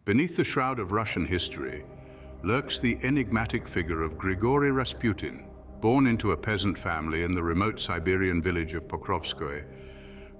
Beneath the shroud of Russian history lurks the enigmatic figure of Grigory Rasputin. Born into a peasant family in the remote Siberian village of Pokrovskoye,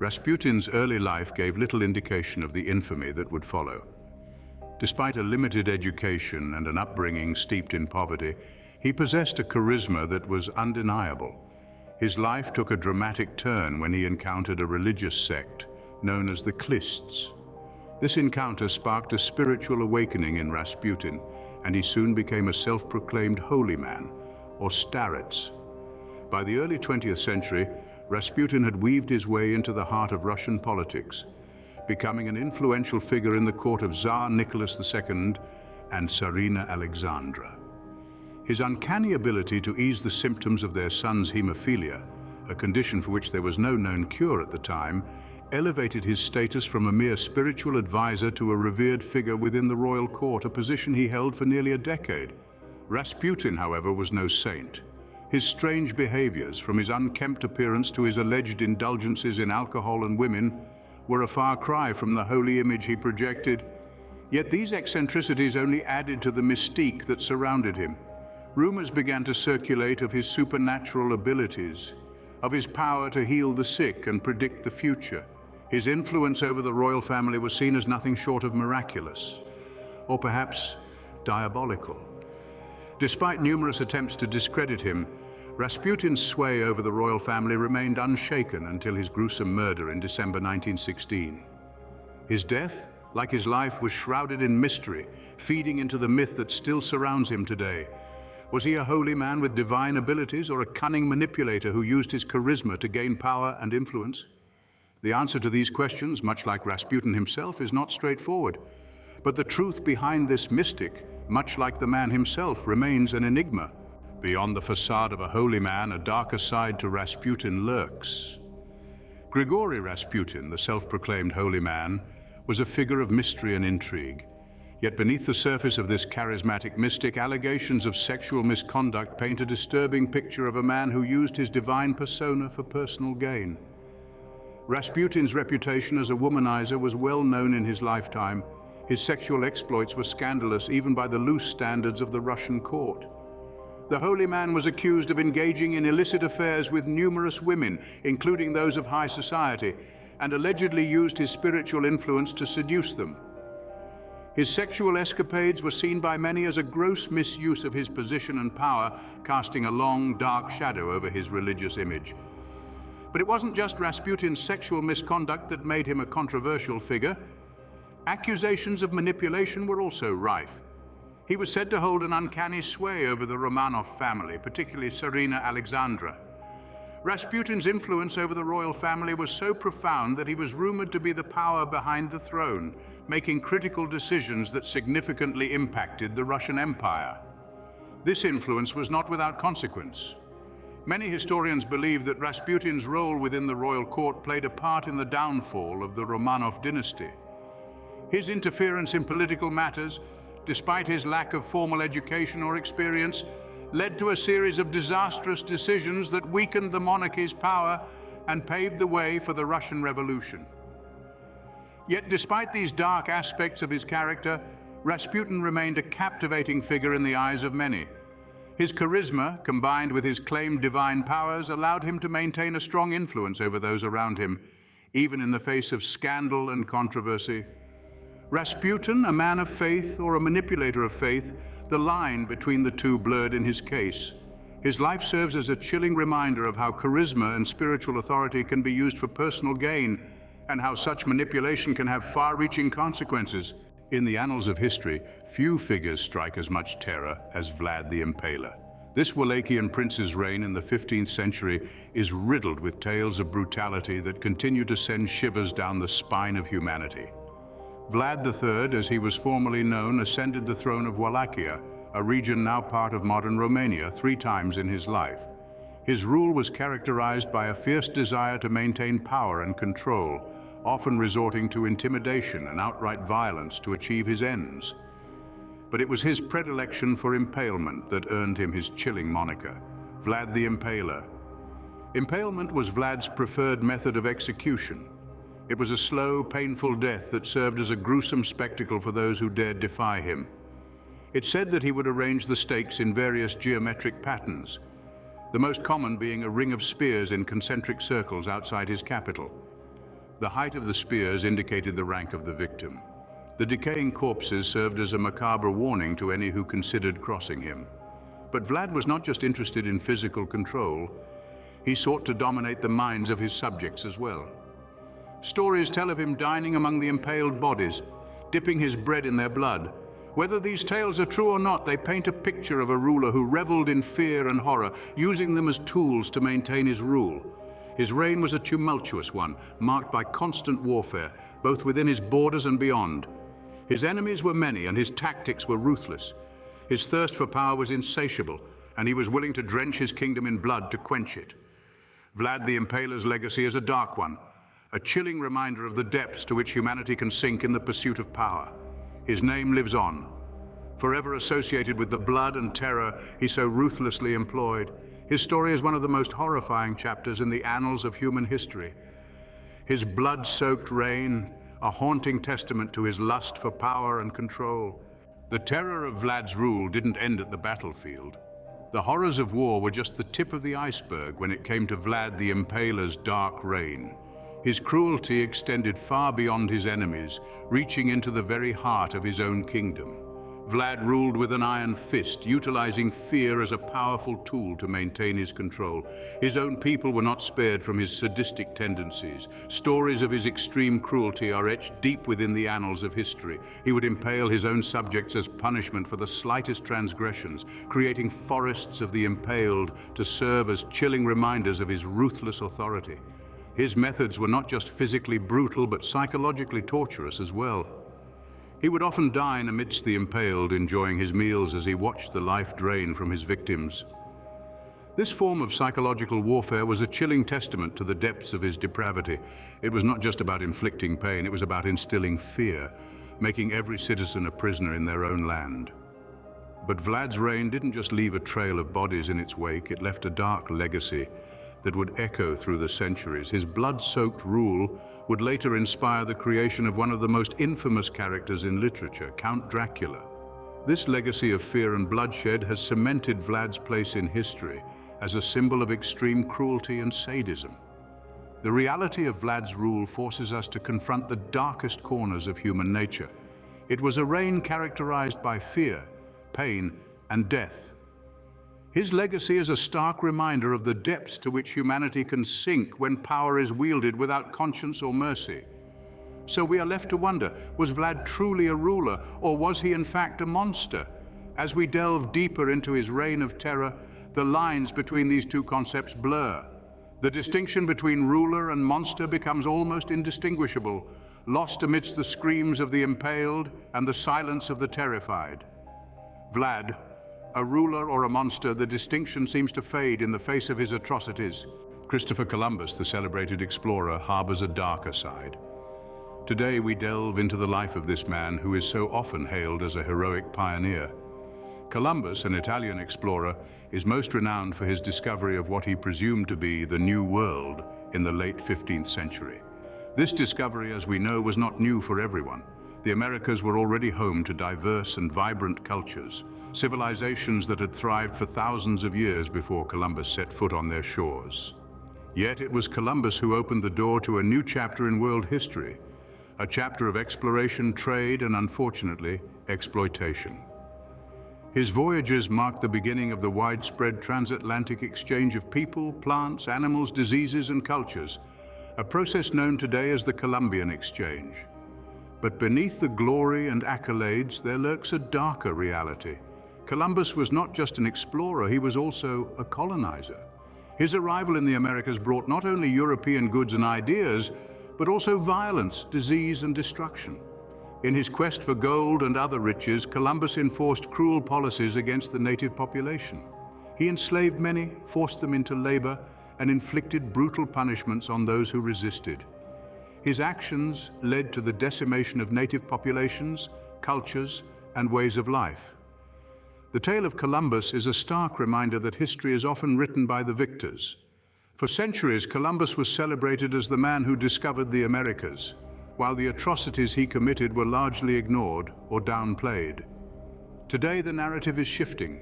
Rasputin's early life gave little indication of the infamy that would follow. Despite a limited education and an upbringing steeped in poverty, he possessed a charisma that was undeniable. His life took a dramatic turn when he encountered a religious sect known as the Klists. This encounter sparked a spiritual awakening in Rasputin, and he soon became a self-proclaimed holy man, or starets. By the early 20th century, Rasputin had weaved his way into the heart of Russian politics, becoming an influential figure in the court of Tsar Nicholas II and Tsarina Alexandra. His uncanny ability to ease the symptoms of their son's hemophilia, a condition for which there was no known cure at the time, elevated his status from a mere spiritual advisor to a revered figure within the royal court, a position he held for nearly a decade. Rasputin, however, was no saint. His strange behaviors, from his unkempt appearance to his alleged indulgences in alcohol and women, were a far cry from the holy image he projected. Yet these eccentricities only added to the mystique that surrounded him. Rumors began to circulate of his supernatural abilities, of his power to heal the sick and predict the future. His influence over the royal family was seen as nothing short of miraculous, or perhaps diabolical. Despite numerous attempts to discredit him, Rasputin's sway over the royal family remained unshaken until his gruesome murder in December 1916. His death, like his life, was shrouded in mystery, feeding into the myth that still surrounds him today. Was he a holy man with divine abilities, or a cunning manipulator who used his charisma to gain power and influence? The answer to these questions, much like Rasputin himself, is not straightforward. But the truth behind this mystic, much like the man himself, remains an enigma. Beyond the facade of a holy man, a darker side to Rasputin lurks. Grigory Rasputin, the self-proclaimed holy man, was a figure of mystery and intrigue. Yet beneath the surface of this charismatic mystic, allegations of sexual misconduct paint a disturbing picture of a man who used his divine persona for personal gain. Rasputin's reputation as a womanizer was well known in his lifetime. His sexual exploits were scandalous even by the loose standards of the Russian court. The holy man was accused of engaging in illicit affairs with numerous women, including those of high society, and allegedly used his spiritual influence to seduce them. His sexual escapades were seen by many as a gross misuse of his position and power, casting a long, dark shadow over his religious image. But it wasn't just Rasputin's sexual misconduct that made him a controversial figure. Accusations of manipulation were also rife. He was said to hold an uncanny sway over the Romanov family, particularly Tsarina Alexandra. Rasputin's influence over the royal family was so profound that he was rumored to be the power behind the throne, making critical decisions that significantly impacted the Russian Empire. This influence was not without consequence. Many historians believe that Rasputin's role within the royal court played a part in the downfall of the Romanov dynasty. His interference in political matters, despite his lack of formal education or experience, led to a series of disastrous decisions that weakened the monarchy's power and paved the way for the Russian Revolution. Yet despite these dark aspects of his character, Rasputin remained a captivating figure in the eyes of many. His charisma, combined with his claimed divine powers, allowed him to maintain a strong influence over those around him, even in the face of scandal and controversy. Rasputin, a man of faith or a manipulator of faith, the line between the two blurred in his case. His life serves as a chilling reminder of how charisma and spiritual authority can be used for personal gain, and how such manipulation can have far-reaching consequences. In the annals of history, few figures strike as much terror as Vlad the Impaler. This Wallachian prince's reign in the 15th century is riddled with tales of brutality that continue to send shivers down the spine of humanity. Vlad III, as he was formerly known, ascended the throne of Wallachia, a region now part of modern Romania, 3 times in his life. His rule was characterized by a fierce desire to maintain power and control, often resorting to intimidation and outright violence to achieve his ends. But it was his predilection for impalement that earned him his chilling moniker, Vlad the Impaler. Impalement was Vlad's preferred method of execution. It was a slow, painful death that served as a gruesome spectacle for those who dared defy him. It's said that he would arrange the stakes in various geometric patterns, the most common being a ring of spears in concentric circles outside his capital. The height of the spears indicated the rank of the victim. The decaying corpses served as a macabre warning to any who considered crossing him. But Vlad was not just interested in physical control, he sought to dominate the minds of his subjects as well. Stories tell of him dining among the impaled bodies, dipping his bread in their blood. Whether these tales are true or not, they paint a picture of a ruler who reveled in fear and horror, using them as tools to maintain his rule. His reign was a tumultuous one, marked by constant warfare, both within his borders and beyond. His enemies were many, and his tactics were ruthless. His thirst for power was insatiable, and he was willing to drench his kingdom in blood to quench it. Vlad the Impaler's legacy is a dark one, a chilling reminder of the depths to which humanity can sink in the pursuit of power. His name lives on, forever associated with the blood and terror he so ruthlessly employed. His story is one of the most horrifying chapters in the annals of human history. His blood-soaked reign, a haunting testament to his lust for power and control. The terror of Vlad's rule didn't end at the battlefield. The horrors of war were just the tip of the iceberg when it came to Vlad the Impaler's dark reign. His cruelty extended far beyond his enemies, reaching into the very heart of his own kingdom. Vlad ruled with an iron fist, utilizing fear as a powerful tool to maintain his control. His own people were not spared from his sadistic tendencies. Stories of his extreme cruelty are etched deep within the annals of history. He would impale his own subjects as punishment for the slightest transgressions, creating forests of the impaled to serve as chilling reminders of his ruthless authority. His methods were not just physically brutal, but psychologically torturous as well. He would often dine amidst the impaled, enjoying his meals as he watched the life drain from his victims. This form of psychological warfare was a chilling testament to the depths of his depravity. It was not just about inflicting pain, it was about instilling fear, making every citizen a prisoner in their own land. But Vlad's reign didn't just leave a trail of bodies in its wake, it left a dark legacy that would echo through the centuries. His blood-soaked rule would later inspire the creation of one of the most infamous characters in literature, Count Dracula. This legacy of fear and bloodshed has cemented Vlad's place in history as a symbol of extreme cruelty and sadism. The reality of Vlad's rule forces us to confront the darkest corners of human nature. It was a reign characterized by fear, pain, and death. His legacy is a stark reminder of the depths to which humanity can sink when power is wielded without conscience or mercy. So we are left to wonder, was Vlad truly a ruler, or was he in fact a monster? As we delve deeper into his reign of terror, the lines between these two concepts blur. The distinction between ruler and monster becomes almost indistinguishable, lost amidst the screams of the impaled and the silence of the terrified. Vlad, a ruler or a monster, the distinction seems to fade in the face of his atrocities. Christopher Columbus, the celebrated explorer, harbors a darker side. Today we delve into the life of this man who is so often hailed as a heroic pioneer. Columbus, an Italian explorer, is most renowned for his discovery of what he presumed to be the New World in the late 15th century. This discovery, as we know, was not new for everyone. The Americas were already home to diverse and vibrant cultures, civilizations that had thrived for thousands of years before Columbus set foot on their shores. Yet it was Columbus who opened the door to a new chapter in world history, a chapter of exploration, trade, and unfortunately, exploitation. His voyages marked the beginning of the widespread transatlantic exchange of people, plants, animals, diseases, and cultures, a process known today as the Columbian Exchange. But beneath the glory and accolades, there lurks a darker reality. Columbus was not just an explorer, he was also a colonizer. His arrival in the Americas brought not only European goods and ideas, but also violence, disease, and destruction. In his quest for gold and other riches, Columbus enforced cruel policies against the native population. He enslaved many, forced them into labor, and inflicted brutal punishments on those who resisted. His actions led to the decimation of native populations, cultures, and ways of life. The tale of Columbus is a stark reminder that history is often written by the victors. For centuries, Columbus was celebrated as the man who discovered the Americas, while the atrocities he committed were largely ignored or downplayed. Today, the narrative is shifting.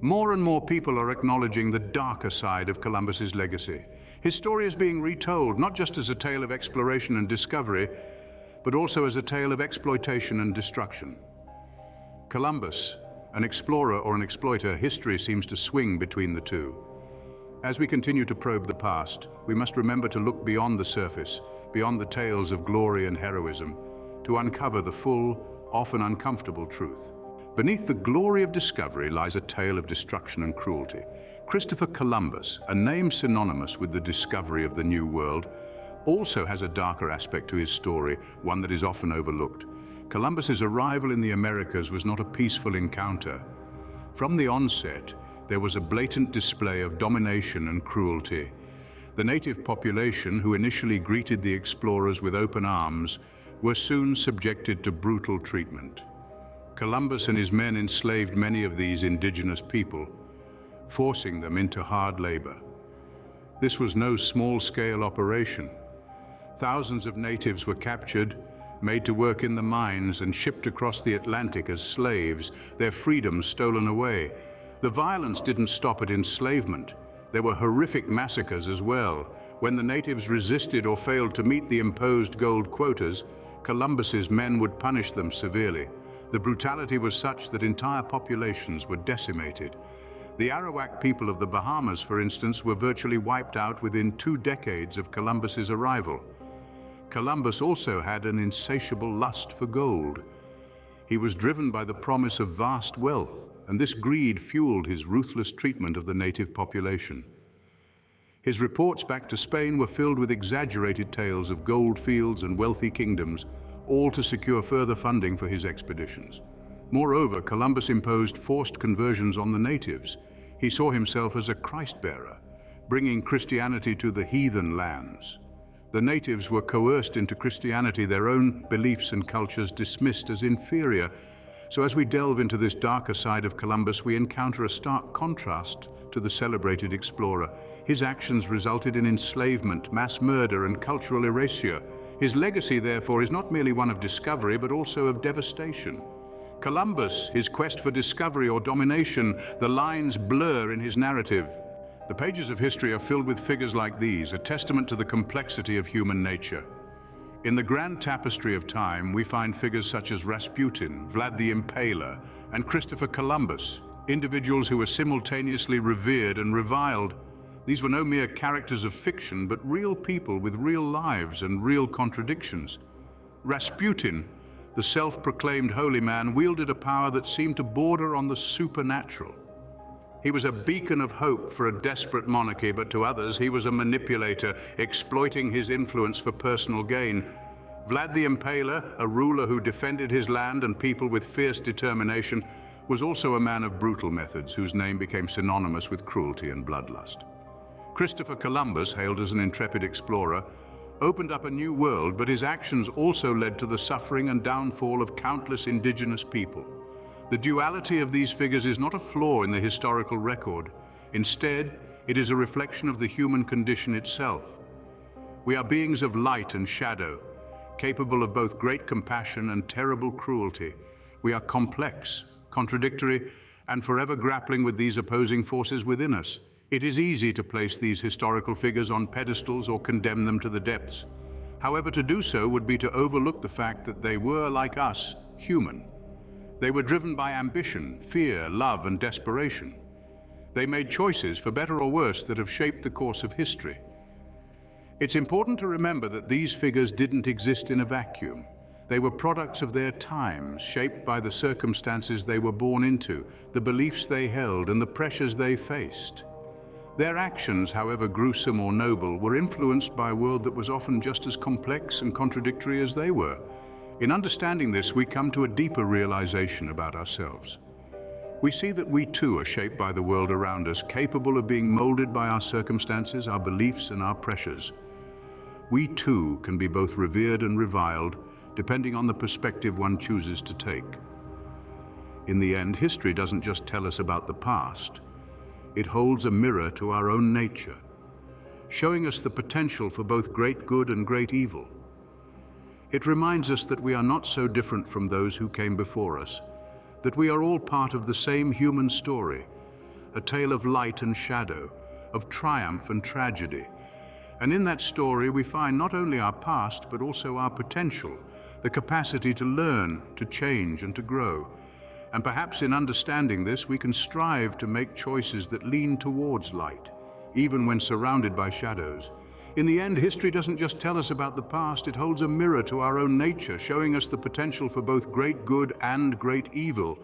More and more people are acknowledging the darker side of Columbus's legacy. His story is being retold, not just as a tale of exploration and discovery, but also as a tale of exploitation and destruction. Columbus, an explorer or an exploiter, history seems to swing between the two. As we continue to probe the past, we must remember to look beyond the surface, beyond the tales of glory and heroism, to uncover the full, often uncomfortable truth. Beneath the glory of discovery lies a tale of destruction and cruelty. Christopher Columbus, a name synonymous with the discovery of the New World, also has a darker aspect to his story, one that is often overlooked. Columbus's arrival in the Americas was not a peaceful encounter. From the onset, there was a blatant display of domination and cruelty. The native population, who initially greeted the explorers with open arms, were soon subjected to brutal treatment. Columbus and his men enslaved many of these indigenous people, forcing them into hard labor. This was no small-scale operation. Thousands of natives were captured, made to work in the mines, and shipped across the Atlantic as slaves, their freedom stolen away. The violence didn't stop at enslavement. There were horrific massacres as well. When the natives resisted or failed to meet the imposed gold quotas, Columbus's men would punish them severely. The brutality was such that entire populations were decimated. The Arawak people of the Bahamas, for instance, were virtually wiped out within 2 decades of Columbus's arrival. Columbus also had an insatiable lust for gold. He was driven by the promise of vast wealth, and this greed fueled his ruthless treatment of the native population. His reports back to Spain were filled with exaggerated tales of gold fields and wealthy kingdoms, all to secure further funding for his expeditions. Moreover, Columbus imposed forced conversions on the natives. He saw himself as a Christ-bearer, bringing Christianity to the heathen lands. The natives were coerced into Christianity, their own beliefs and cultures dismissed as inferior. So as we delve into this darker side of Columbus, we encounter a stark contrast to the celebrated explorer. His actions resulted in enslavement, mass murder, and cultural erasure. His legacy, therefore, is not merely one of discovery, but also of devastation. Columbus, his quest for discovery or domination, the lines blur in his narrative. The pages of history are filled with figures like these, a testament to the complexity of human nature. In the grand tapestry of time, we find figures such as Rasputin, Vlad the Impaler, and Christopher Columbus, individuals who were simultaneously revered and reviled. These were no mere characters of fiction, but real people with real lives and real contradictions. Rasputin, the self-proclaimed holy man, wielded a power that seemed to border on the supernatural. He was a beacon of hope for a desperate monarchy, but to others he was a manipulator, exploiting his influence for personal gain. Vlad the Impaler, a ruler who defended his land and people with fierce determination, was also a man of brutal methods, whose name became synonymous with cruelty and bloodlust. Christopher Columbus, hailed as an intrepid explorer, opened up a new world, but his actions also led to the suffering and downfall of countless indigenous people. The duality of these figures is not a flaw in the historical record. Instead, it is a reflection of the human condition itself. We are beings of light and shadow, capable of both great compassion and terrible cruelty. We are complex, contradictory, and forever grappling with these opposing forces within us. It is easy to place these historical figures on pedestals or condemn them to the depths. However, to do so would be to overlook the fact that they were, like us, human. They were driven by ambition, fear, love, and desperation. They made choices, for better or worse, that have shaped the course of history. It's important to remember that these figures didn't exist in a vacuum. They were products of their times, shaped by the circumstances they were born into, the beliefs they held, and the pressures they faced. Their actions, however gruesome or noble, were influenced by a world that was often just as complex and contradictory as they were. In understanding this, we come to a deeper realization about ourselves. We see that we too are shaped by the world around us, capable of being molded by our circumstances, our beliefs, and our pressures. We too can be both revered and reviled, depending on the perspective one chooses to take. In the end, history doesn't just tell us about the past. It holds a mirror to our own nature. showing us the potential for both great good and great evil. It reminds us that we are not so different from those who came before us, that we are all part of the same human story, a tale of light and shadow, of triumph and tragedy. And in that story we find not only our past, but also our potential, the capacity to learn, to change, and to grow. And perhaps in understanding this, we can strive to make choices that lean towards light, even when surrounded by shadows. In the end, history doesn't just tell us about the past, it holds a mirror to our own nature, showing us the potential for both great good and great evil.